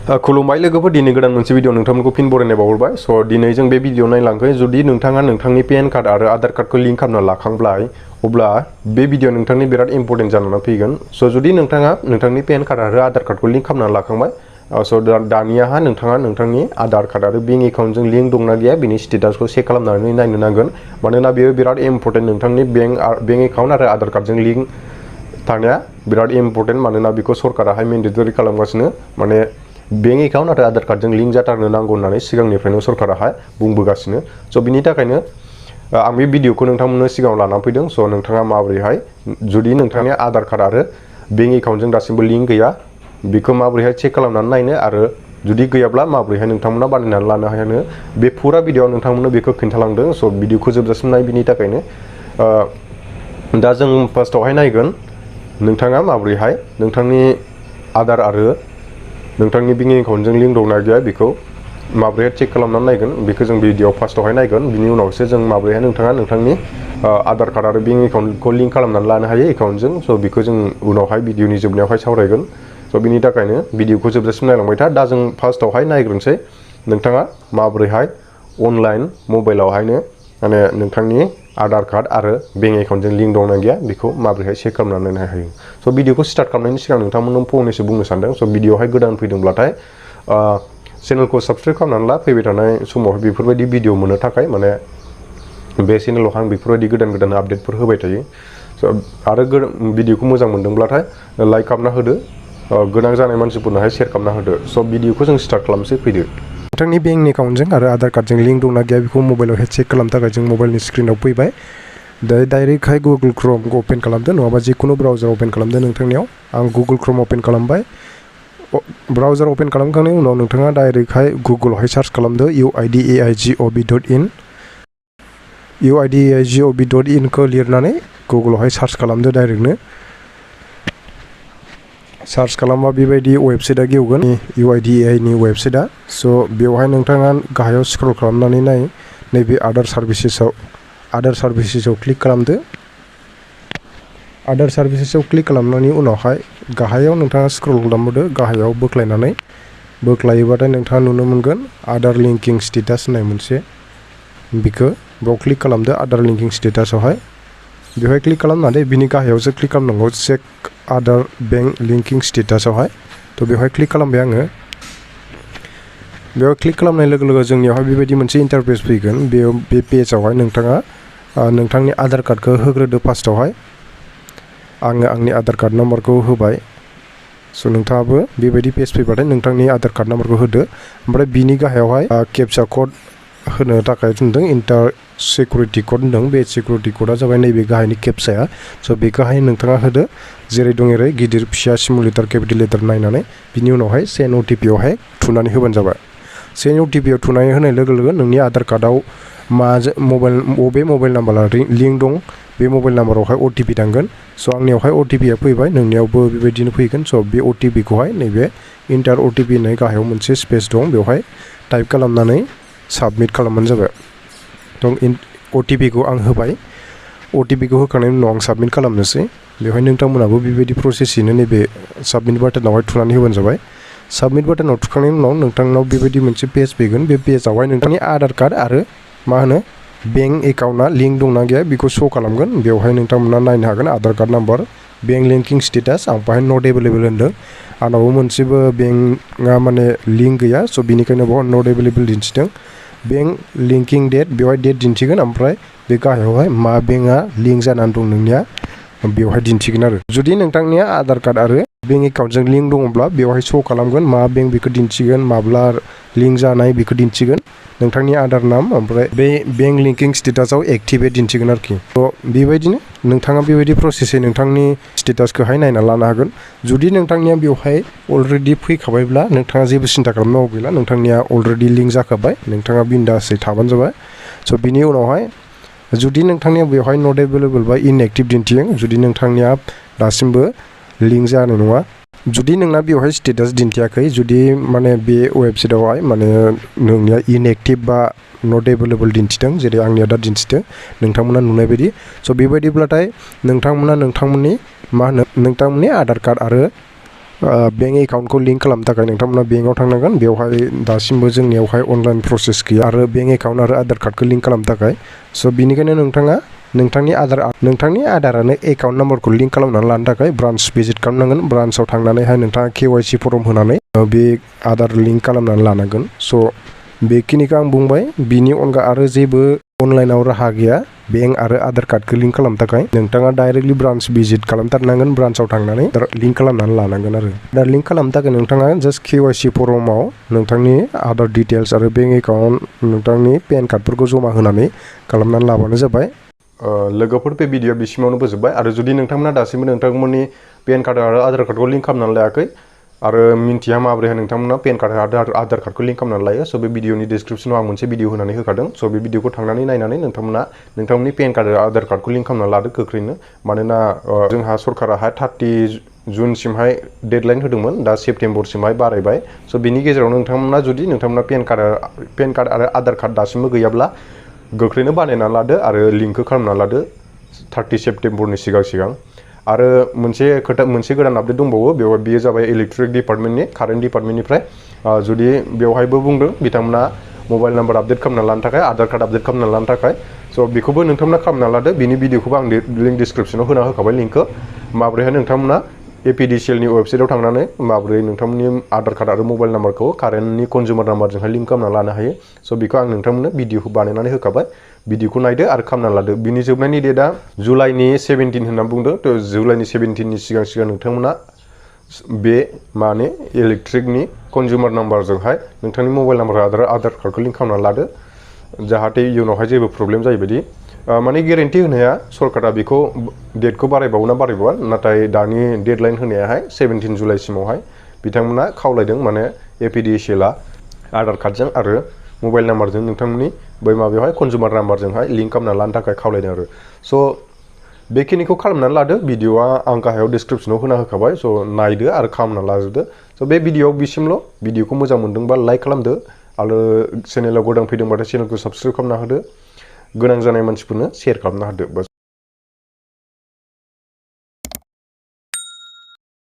खुलुमबाय लोगोफोर दिनै गोदान मोनसे भिडिअ नोंथांमोनखौ फिन बरायनाय बावहरबाय स' दिनै जों बे भिडिअ नायलांखै जुदि नोंथाङा नोंथांनि पेन कार्ड आरो आधार कार्डखौ लिंक खालामना लाखांबाय अब्ला बे भिडिअ नोंथांनि बिराद इम्पोर्टेन्ट जानानै फैगोन स' जुदि नोंथाङा नोंथांनि पेन कार्ड आरो आधार कार्डखौ लिंक खालामना लाखांबाय स' दानियाहा नोंथाङा नोंथांनि आधार कार्ड आरो बेंक एकाउन्टजों लिंक दंना गैया बिनि स्टेटासखौ चेक खालामनानै नायनो नांगोन मानोना बेयो बिराद इम्पोर्टेन्ट नोंथांनि बेंक एकाउन्ट आरो आधार कार्डजों लिंक थानाया बिराद इम्पोर्टेन्ट मानोना बेखौ सरकाराहाय मेन्डेटरि खालामगासिनो माने बेंक एकाउन्ट आरो आधार कार्डजों लिंक जाथारनो नांगौ होननानै सिगांनिफ्रायनो सरकाराहाय बुंबोगासिनो स' बिनि थाखायनो आं बे भिडिअखौ नोंथांमोननो सिगाङाव लानानै फैदों स' नोंथाङा माबोरैहाय जुदि नोंथांनि आधार कार्ड आरो बेंक एकाउन्टजों दासिमबो लिंक गैया बेखौ माबोरैहाय चेक खालामनानै नायनो आरो जुदि गैयाब्ला माबोरैहाय नोंथांमोना बानायनानै लानो हायो बे फुरा भिडिअआव नोंथांमोननो बेखौ खिन्थालांदों स' भिडिअखौ जोबजासिम नाय बिनि थाखायनो दा जों फार्स्टआवहाय नायगोन नोंथाङा माबोरैहाय नोंथांनि आधार आरो नोंथांनि बेंक एकाउन्टजों लिंक दंना गैया बेखौ माबोरैहाय चेक खालामनानै नायगोन बेखौ जों भिडिअआव फार्स्टआवहाय नायगोन बिनि उनावसो जों माबोरैहाय नोंथाङा नोंथांनि आधार कार्ड आरो बेंक एकाउन्टखौ लिंक खालामनानै लानो हायो एकाउन्टजों स' बेखौ जों उनावहाय भिडिअनि जोबनायावहाय सावरायगोन स' बिनि थाखायनो भिडिअखौ जोबजासिम नायलांबाय था दा जों फार्स्टआवहाय नायग्रोनोसै नोंथाङा माबोरैहाय अनलाइन मबाइलावहायनो माने नोंथांनि आधार कार्ड आरो बेंक एकाउन्टजों लिंक दंना गैया बेखौ माबोरैहाय चेक खालामनानै नायनो हायो स' भिडिअखौ स्टार्ट खालामनायनि सिगां नोंथांमोननो फंनैसो बुंनो सानदों स' भिडिअआवहाय गोदान फैदोंब्लाथाय चेनेलखौ साबस्क्राइब खालामनानै ला फैबाय थानाय समाव बेफोरबायदि भिडिअ मोननो थाखाय माने बे चेनेलाव आं बेफोरबायदि गोदान आपडेटफोर होबाय थायो स' आरो भिडिअखौ मोजां मोनदोंब्लाथाय लाइक खालामना होदो गोनां जानाय मानसिफोरनोहाय शेयार खालामना होदो स' भिडिअखौ जों स्टार्ट खालामसै फैदो नोंथांनि बेंक एकाउन्टजों आरो आधार कार्डजों लिंक दंना गैया बेखौ मबाइलावहाय चेक खालामनो थाखाय जों मबाइलनि स्क्रिनाव फैबाय दा डाइरेक्टहाय गुगल क्रोमखौ अपेन खालामदो नङाबा जिखुनु ब्राउजार अपेन खालामदो नोंथांनियाव आं गुगल क्रोम अपेन खालामबाय ब्राउजार अपेन खालामखांनायनि उनाव नोंथाङा डाइरेक्टहाय गुगलावहाय सार्च खालामदो uidaigov.in uidaigov.in खौ लिरनानै गुगलावहाय सार्च खालामदो डाइरेक्टनो सार्च खालामबा बेबायदि वेबसाइटआ गेवगोन UIDAI नि वेबसाइटआ स' बेवहाय नोंथाङा गाहायाव स्क्रल खालामनानै नाय नैबे आदार सार्भिसेसआव क्लिक खालामदो आदार सार्भिसेसआव क्लिक खालामनायनि उनावहाय गाहायाव नोंथाङा स्क्रल खालामबोदो गाहायाव बोख्लायोबाथाय नोंथाङा नुनो मोनगोन आदार लिंकिं स्टेटास होननाय मोनसे बेखौ बेयाव क्लिक खालामदो आदार लिंकिं स्टेटासआवहाय बेवहाय क्लिक खालामनानै बिनि गाहायावसो क्लिक खालामनांगौ चेक आदार बेंक लिंकिं स्टेटासआवहाय थ' बेवहाय क्लिक खालामबाय आङो बेयाव क्लिक खालामनाय लोगो लोगो जोंनियावहाय बेबायदि मोनसे इन्टारफेस फैगोन बे पेजआवहाय नोंथाङा नोंथांनि आधार कार्डखौ होग्रोदो फार्स्टआवहाय आङो आंनि आधार कार्ड नाम्बारखौ होबाय स' नोंथाङाबो बेबायदि पेज फैबाथाय नोंथांनि आधार कार्ड नाम्बारखौ होदो ओमफ्राय बिनि गाहायावहाय केपचा कड होनो थाखाय होनदों इन्टार सिकिउरिटि कड होनदों बे सिकिउरिटि कडआ जाबाय नैबे गाहायनि केपचाया स' बेखौहाय नोंथाङा होदो जेरै दं एरै गिदिर फिसा स्मल लेटार केपिटेल लेटार नायनानै बिनि उनावहाय सेन्ड OTP-आवहाय थुनानै होबानो जाबाय सेन्ड OTP-आव थुनानै होनाय लोगो लोगो नोंनि आधार कार्डआव बबे मबाइल नाम्बारा लिंक दं बे मबाइल नाम्बारावहाय OTP थांगोन स' आंनियावहाय OTP-आ फैबाय नोंनियावबो बेबायदिनो फैगोन स' बे OTP-खौहाय नैबे इन्टार OTP होननाय गाहायाव मोनसे स्पेस दं बेवहाय टाइप खालामनानै साबमिट खालामबानो जाबाय थ' OTP-खौ आं होबाय OTP-खौ होखांनायनि उनाव आं साबमिट खालामनोसै बेवहाय नोंथांमोनाबो बेबायदि प्रसेसयैनो नैबे साबमिट बाटनावहाय थुनानै होबानो जाबाय साबमिट बाटनाव थुखांनायनि उनाव नोंथांनाव बेबायदि मोनसे पेज फैगोन बे पेजआवहाय नोंथांनि आधार कार्ड आरो बेंक एकाउन्टआ लिंक दंना गैया बेखौ शो खालामगोन बेवहाय नोंथांमोना नायनो हागोन Aadhaar card number bank linking status आं बाहाय नट एभेलेबल होन्दों आंनावबो मोनसेबो बेंकआ माने लिंक गैया स' बिनिखायनो बेवहाय नट एभेलेबल दिन्थिदों बेंक लिंकिं डेट बेवहाय डेट दिन्थिगोन ओमफ्राय बे गाहायावहाय मा बेंकआ लिंक जानानै दं नोंनिया बेवहाय दिन्थिगोन आरो जुदि नोंथांनिया आधार कार्ड आरो बेंक एकाउन्टजों लिंक दङब्ला बेवहाय शो खालामगोन मा बेंक बेखौ दिन्थिगोन माब्ला लिंक जानाय बेखौ दिन्थिगोन नोंथांनि आधार नाम ओमफ्राय बे बेंक लिंकिं स्टेटासआव एक्टिभेट दिन्थिगोन आरोखि थ' बेबायदिनो नोंथाङा बेबायदि प्रसेसै नोंथांनि स्टेटासखौहाय नायना लानो हागोन जुदि नोंथांनिया बेवहाय अलरेडि फैखाबायब्ला नोंथाङा जेबो सिन्था खालामनांगौ गैला नोंथांनिया अलरेडि लिंक जाखाबाय नोंथाङा बिन्दासै थाबानो जाबाय स' बिनि उनावहाय जुदि नोंथांनिया बेवहाय नट एभेलेबल बा इनएक्टिभ दिन्थियो जुदि नोंथांनिया दासिमबो लिंक जानाय नङा जुदि नोंना बेवहाय स्टेटास दिन्थियाखै जुदि माने बे वेबसाइटआवहाय माने नोंनिया इनएक्टिभ बा नट एभेलेबल दिन्थिदों जेरै आंनिया दा दिन्थिदों नोंथांमोना नुनाय बायदि स' बेबायदिब्लाथाय नोंथांमोना नोंथांमोननि आधार कार्ड आरो बेंक एकाउन्टखौ लिंक खालामनो थाखाय नोंथांमोना बेंकआव थांनांगोन। बेवहाय दासिमबो जोंनियावहाय अनलाइन प्रसेस गैया आरो बेंक एकाउन्ट आरो आधार कार्डखौ लिंक खालामनो थाखाय। स' बिनिखायनो नोंथाङा नोंथांनि आधारानो एकाउन्ट नाम्बारखौ लिंक खालामनानै लानो थाखाय ब्रान्च भिजिट खालामनांगोन। ब्रान्चआव थांनानैहाय नोंथाङा KYC फर्म होनानै बे आधार लिंक खालामनानै लानांगोन। स' बेखिनिखौ आं बुंबाय। बिनि अनगा आरो जेबो अनलाइनाव राहा गैया बेंक आरो आधार कार्डखौ लिंक खालामनो थाखाय। नोंथाङा डाइरेक्टलि ब्रान्च भिजिट खालामथारनांगोन। ब्रान्चआव थांनानै लिंक खालामनानै लानांगोन आरो दा लिंक खालामनो थाखाय नोंथाङा जास्ट KYC फर्माव नोंथांनि आधार डिटेल्स आरो बेंक एकाउन्ट नोंथांनि पेन कार्डफोरखौ जमा होनानै खालामनानै लाबानो जाबाय। लोगोफोर बे भिडिअ बिसिमावनो फोजोबबाय आरो जुदि नोंथांमोना दासिमबो नोंथांमोननि पेन कार्ड आरो आधार कार्डखौ लिंक खालामनानै लायाखै आरो मिन्थिया माबोरैहाय नोंथांमोना पेन कार्ड आरो आधार कार्डखौ लिंक खालामनानै लायो। स' बे भिडिअनि डिसक्रिपसनाव आं मोनसे भिडिअ होनानै होखादों। स' बे भिडिअखौ थांनानै नायनानै नोंथांमोना नोंथांमोननि पेन कार्ड आरो आधार कार्डखौ लिंक खालामनानै लादो गोख्रैनो। मानोना जोंहा सरकाराहाय 30 जुनसिमहाय डेडलाइन होदोंमोन। दा सेप्तेम्बरसिमहाय बारायबाय। स' बिनि गेजेरावनो नोंथांमोना जुदि नोंथांमोना पेन कार्ड आरो आधार कार्ड दासिमबो गैयाब्ला गोख्रैनो बानायनानै लादो आरो लिंकखौ खालामनानै लादो 30 सेप्तेम्बरनि सिगां। आरो मोनसे गोदान आपडेट दंबावो। बेयो जाबाय इलेक्ट्रिक डिपार्टमेन्टनि कारेन्ट डिपार्टमेन्टनिफ्राय। जुदि बेवहायबो बुंदों बिथांमोना मबाइल नाम्बार आपडेट खालामना लानो थाखाय, आधार कार्ड आपडेट खालामना लानो थाखाय। स' बेखौबो नोंथांमोना खालामना लादो। बिनि भिडिअखौबो आं लिंक डिसक्रिपसनाव होना होखाबाय लिंकखौ। माबोरैहाय नोंथांमोना APDCLनि वेबसाइटआव थांनानै माबोरै नोंथांमोननि आधार कार्ड आरो मबाइल नाम्बारखौ कारेन्टनि कनजिउमार नाम्बारजोंहाय लिंक खालामना लानो हायो। स' बेखौ आं नोंथांमोननो भिडिअखौ बानायनानै होखाबाय। भिडिअखौ नायदो आरो खालामना लादो। बिनि जोबनायनि डेटआ जुलाइनि 17 होनना बुंदों। थ' जुलाइनि 17नि सिगां नोंथांमोना बे इलेक्ट्रिकनि कनजिउमार नाम्बारजोंहाय नोंथांनि मबाइल नाम्बार आरो आधार कार्डखौ लिंक खालामना लादो। जाहाथे इयुनावहाय जेबो प्रब्लेम जायै बायदि। गेरेन्टि होनाया सरकारा बेखौ डेटखौ बारायबावो ना बारायबावा, नाथाय दानि डेडलाइन होनायाहाय 17 जुलाइसिमावहाय बिथांमोना खावलायदों। APDCLआ आधार कार्डजों आरो मबाइल नाम्बारजों नोंथांमोननि बै माबायावहाय कनजिउमार नाम्बारजोंहाय लिंक खालामना लानो थाखाय खावलायदों आरो। स' बेखिनिखौ खालामनानै लादो। भिडिअआ आं गाहायाव डिसक्रिपसनाव होना होखाबाय। स' नायदो आरो खालामना लाजोबदो। स' बे भिडिअआव बिसिमल'। भिडिअखौ मोजां मोनदोंबा लाइक खालामदो आरो चेनेलाव गोदान फैदोंबाथाय चेनेलखौ साबस्क्राइब खालामना होदो। गोनां जानाय मानसिफोरनो शेयार खालामना होदो।